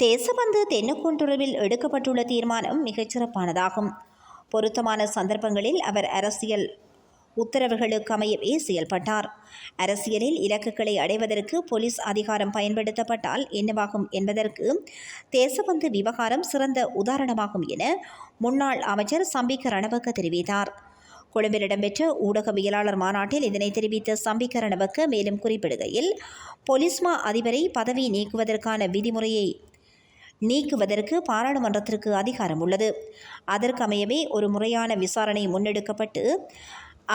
தேசபந்து தென்னுக்கொண்டுறவில் எடுக்கப்பட்டுள்ள தீர்மானம் மிகச்சிறப்பானதாகும். பொருத்தமான சந்தர்ப்பங்களில் அவர் அரசியல் உத்தரவுகளுக்கு அமையவே செயல்பட்டார். அரசியலில் இலக்குகளை அடைவதற்கு போலீஸ் அதிகாரம் பயன்படுத்தப்பட்டால் என்னவாகும் என்பதற்கு தேசபந்து விவகாரம் சிறந்த உதாரணமாகும் என முன்னாள் அமைச்சர் சம்பிக்க ரணவக்க தெரிவித்தார். கொழும்பில் இடம்பெற்ற ஊடகவியலாளர் மாநாட்டில் இதனை தெரிவித்த சம்பிக்க ரணவக்க மேலும் குறிப்பிடுகையில், பொலிஸ்மா அதிபரை பதவி நீக்குவதற்கான விதிமுறையை நீக்குவதற்கு பாராளுமன்றத்திற்கு அதிகாரம் உள்ளது. அதற்கமையவே ஒரு முறையான விசாரணை முன்னெடுக்கப்பட்டு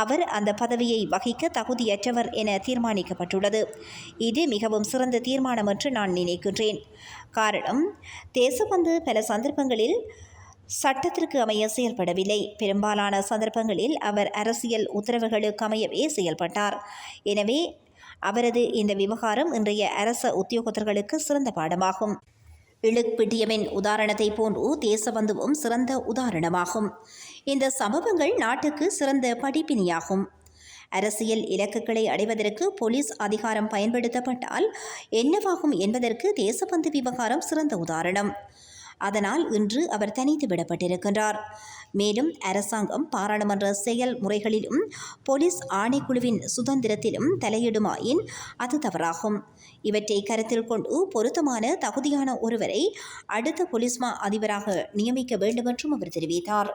அவர் அந்த பதவியை வகிக்க தகுதியற்றவர் என தீர்மானிக்கப்பட்டுள்ளது. இது மிகவும் சிறந்த தீர்மானம் என்று நான் நினைக்கின்றேன். காரணம், தேசபந்து பல சந்தர்ப்பங்களில் சட்டத்திற்கு அமைய செயல்படவில்லை. பெரும்பாலான சந்தர்ப்பங்களில் அவர் அரசியல் உத்தரவுகளுக்கு அமையவே செயல்பட்டார். எனவே அவரது இந்த விவகாரம் இன்றைய அரச உத்தியோகத்தர்களுக்கு சிறந்த பாடமாகும். இழுப்பிட்டியமின் உதாரணத்தை போன்று தேசபந்துவும் சிறந்த உதாரணமாகும். இந்த சம்பவங்கள் நாட்டுக்கு சிறந்த படிப்பினியாகும். அரசியல் இலக்குகளை அடைவதற்கு போலீஸ் அதிகாரம் பயன்படுத்தப்பட்டால் என்னவாகும் என்பதற்கு தேசபந்து விவகாரம் சிறந்த உதாரணம். அதனால் இன்று அவர் தனித்து விடப்பட்டிருக்கின்றார். மேலும் அரசாங்கம் பாராளுமன்ற செயல்முறைகளிலும் போலீஸ் ஆணைக்குழுவின் சுதந்திரத்திலும் தலையிடுமாயின் அது தவறாகும். இவற்றை கருத்தில் கொண்டு பொருத்தமான தகுதியான ஒருவரை அடுத்த போலீஸ்மா அதிபராக நியமிக்க வேண்டும் என்றும் அவர் தெரிவித்தார்.